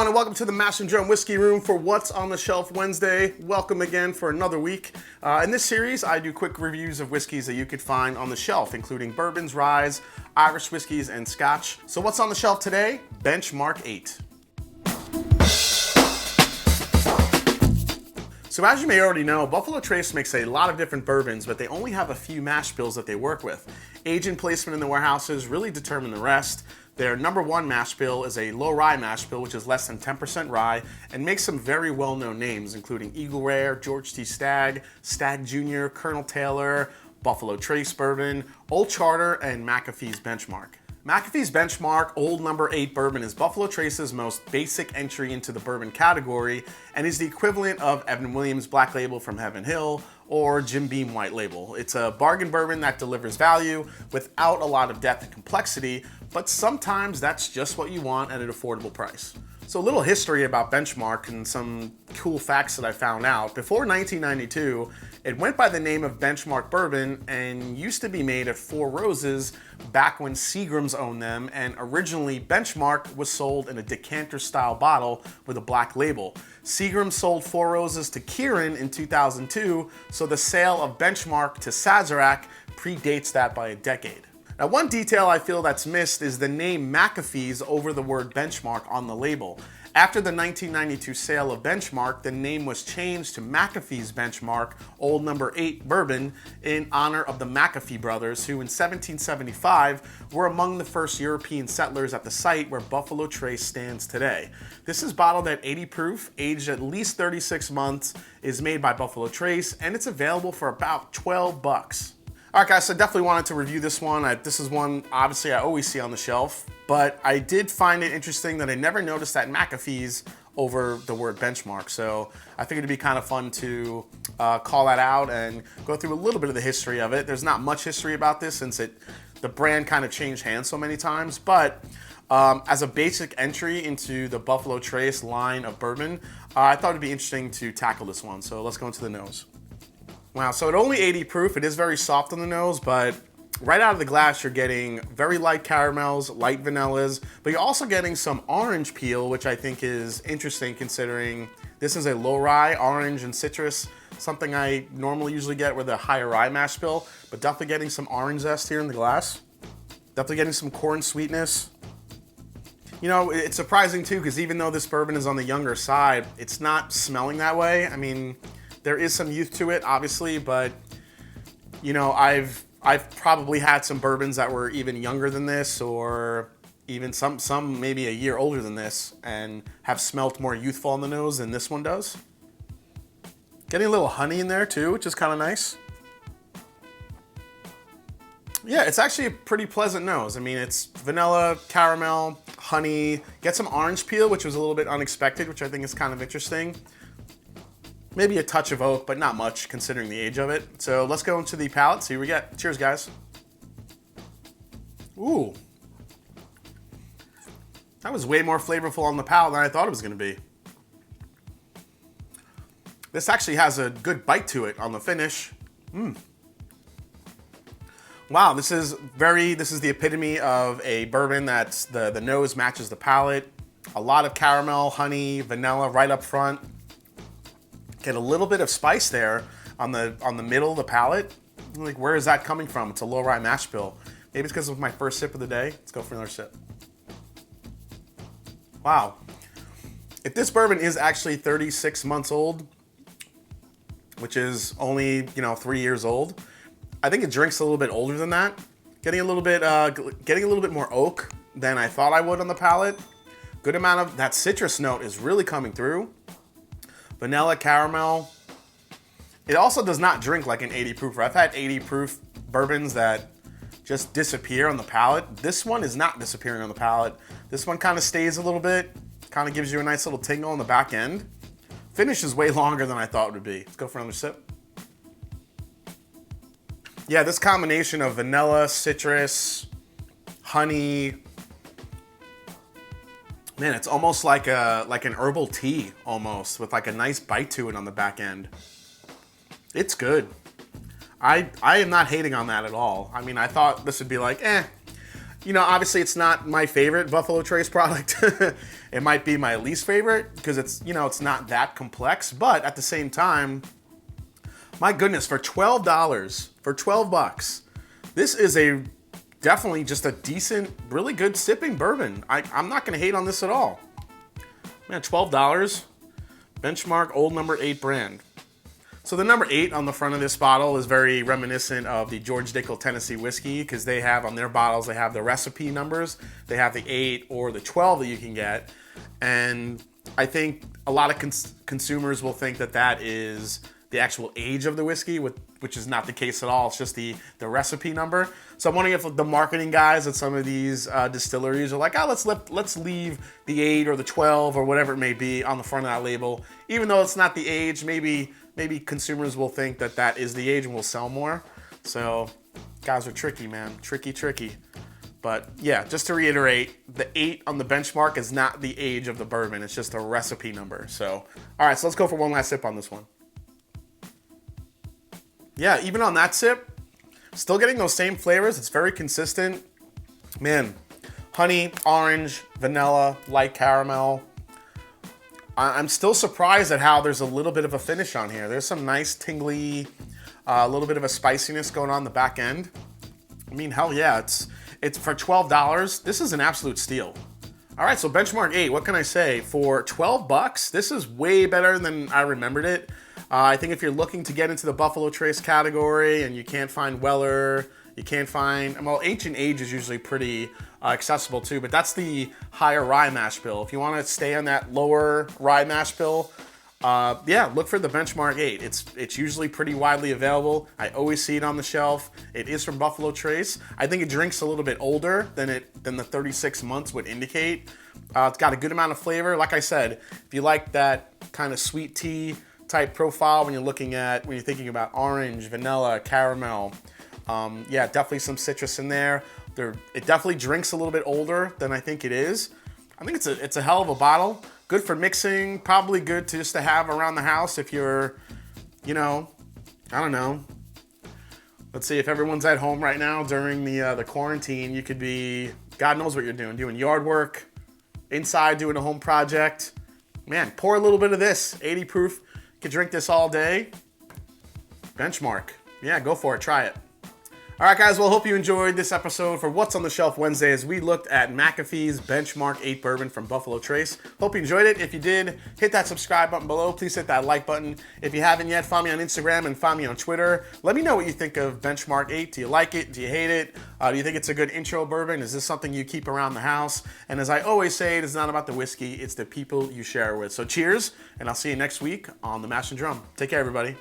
everyone, and welcome to the Mash and Drum Whiskey Room for What's on the Shelf Wednesday. Welcome again for another week. In this series, I do quick reviews of whiskeys that you could find on the shelf, including bourbons, ryes, Irish whiskeys, and scotch. So what's on the shelf today? Benchmark 8. So as you may already know, Buffalo Trace makes a lot of different bourbons, but they only have a few mash bills that they work with. Age and placement in the warehouses really determine the rest. Their number one mash bill is a low rye mash bill, which is less than 10% rye, and makes some very well-known names, including Eagle Rare, George T. Stagg, Stagg Jr., Colonel Taylor, Buffalo Trace Bourbon, Old Charter, and McAfee's Benchmark. McAfee's Benchmark Old Number 8 Bourbon is Buffalo Trace's most basic entry into the bourbon category and is the equivalent of Evan Williams Black Label from Heaven Hill or Jim Beam White Label. It's a bargain bourbon that delivers value without a lot of depth and complexity, but sometimes that's just what you want at an affordable price. So a little history about Benchmark and some cool facts that I found out. Before 1992, it went by the name of Benchmark Bourbon and used to be made at Four Roses back when Seagram's owned them, and originally Benchmark was sold in a decanter style bottle with a black label. Seagram sold Four Roses to Kirin in 2002, so the sale of Benchmark to Sazerac predates that by a decade. Now, one detail I feel that's missed is the name McAfee's over the word Benchmark on the label. After the 1992 sale of Benchmark, the name was changed to McAfee's Benchmark Old Number 8 Bourbon in honor of the McAfee brothers, who in 1775 were among the first European settlers at the site where Buffalo Trace stands today. This is bottled at 80 proof, aged at least 36 months, is made by Buffalo Trace, and it's available for about 12 bucks. All right, guys, so I definitely wanted to review this one. This is one, obviously, I always see on the shelf, but I did find it interesting that I never noticed that McAfee's over the word Benchmark. So I think it'd be kind of fun to call that out and go through a little bit of the history of it. There's not much history about this since the brand kind of changed hands so many times, but as a basic entry into the Buffalo Trace line of bourbon, I thought it'd be interesting to tackle this one. So let's go into the nose. Wow, so at only 80 proof, it is very soft on the nose, but right out of the glass, you're getting very light caramels, light vanillas, but you're also getting some orange peel, which I think is interesting considering this is a low rye, orange and citrus, something I normally usually get with a higher rye mash bill, but definitely getting some orange zest here in the glass. Definitely getting some corn sweetness. You know, it's surprising too, because even though this bourbon is on the younger side, it's not smelling that way. I mean, there is some youth to it, obviously, but you know, I've probably had some bourbons that were even younger than this, or even some maybe a year older than this, and have smelt more youthful on the nose than this one does. Getting a little honey in there too, which is kind of nice. Yeah, it's actually a pretty pleasant nose. I mean, it's vanilla, caramel, honey. Get some orange peel, which was a little bit unexpected, which I think is kind of interesting. Maybe a touch of oak, but not much considering the age of it. So let's go into the palate, see what we get. Cheers, guys. Ooh. That was way more flavorful on the palate than I thought it was gonna be. This actually has a good bite to it on the finish. Wow, this is the epitome of a bourbon that's the nose matches the palate. A lot of caramel, honey, vanilla right up front. Get a little bit of spice there on the middle of the palate. Like, where is that coming from? It's a low rye mash bill. Maybe it's because of my first sip of the day. Let's go for another sip. Wow. If this bourbon is actually 36 months old, which is only, 3 years old, I think it drinks a little bit older than that. Getting a little bit more oak than I thought I would on the palate. Good amount of that citrus note is really coming through. Vanilla, caramel. It also does not drink like an 80 proofer. I've had 80 proof bourbons that just disappear on the palate. This one is not disappearing on the palate. This one kind of stays a little bit, kind of gives you a nice little tingle on the back end. Finish is way longer than I thought it would be. Let's go for another sip. Yeah, this combination of vanilla, citrus, honey, man, it's almost like an herbal tea almost, with like a nice bite to it on the back end. It's good. I am not hating on that at all. I mean, I thought this would be like, You know, obviously it's not my favorite Buffalo Trace product. It might be my least favorite because it's, you know, it's not that complex, but at the same time, my goodness, for $12, for 12 bucks, this is definitely just a decent, really good sipping bourbon. I'm not gonna hate on this at all. Man, $12, Benchmark Old Number 8 brand. So the number 8 on the front of this bottle is very reminiscent of the George Dickel Tennessee whiskey because they have on their bottles, they have the recipe numbers. They have the 8 or the 12 that you can get. And I think a lot of consumers will think that that is the actual age of the whiskey, which is not the case at all. It's just the recipe number. So I'm wondering if the marketing guys at some of these distilleries are like, oh, let's leave the 8 or the 12 or whatever it may be on the front of that label. Even though it's not the age, maybe consumers will think that that is the age and will sell more. So guys are tricky, man. Tricky. But yeah, just to reiterate, the 8 on the Benchmark is not the age of the bourbon. It's just a recipe number. So, all right, so let's go for one last sip on this one. Yeah, even on that sip, still getting those same flavors. It's very consistent. Man, honey, orange, vanilla, light caramel. I'm still surprised at how there's a little bit of a finish on here. There's some nice tingly, a little bit of a spiciness going on the back end. I mean, hell yeah, it's for $12. This is an absolute steal. All right, so Benchmark 8, what can I say? For 12 bucks, this is way better than I remembered it. I think if you're looking to get into the Buffalo Trace category and you can't find Weller, you can't find, well, Ancient Age is usually pretty accessible too, but that's the higher rye mash bill. If you want to stay on that lower rye mash bill, yeah, look for the Benchmark 8. It's usually pretty widely available. I always see it on the shelf. It is from Buffalo Trace. I think it drinks a little bit older than the 36 months would indicate. It's got a good amount of flavor. Like I said, if you like that kind of sweet tea type profile when you're thinking about orange, vanilla, caramel, yeah, definitely some citrus in there. It definitely drinks a little bit older than I think it is. I think it's a hell of a bottle. Good for mixing, probably good just to have around the house if you're, you know, I don't know. Let's see, if everyone's at home right now during the quarantine, you could be, God knows what you're doing yard work, inside doing a home project. Man, pour a little bit of this, 80 proof. You could drink this all day. Benchmark. Yeah, go for it. Try it. All right, guys. Well, hope you enjoyed this episode for What's on the Shelf Wednesday as we looked at McAfee's Benchmark 8 Bourbon from Buffalo Trace. Hope you enjoyed it. If you did, hit that subscribe button below. Please hit that like button. If you haven't yet, follow me on Instagram and follow me on Twitter. Let me know what you think of Benchmark 8. Do you like it? Do you hate it? Do you think it's a good intro bourbon? Is this something you keep around the house? And as I always say, it is not about the whiskey. It's the people you share with. So cheers, and I'll see you next week on The Mash and Drum. Take care, everybody.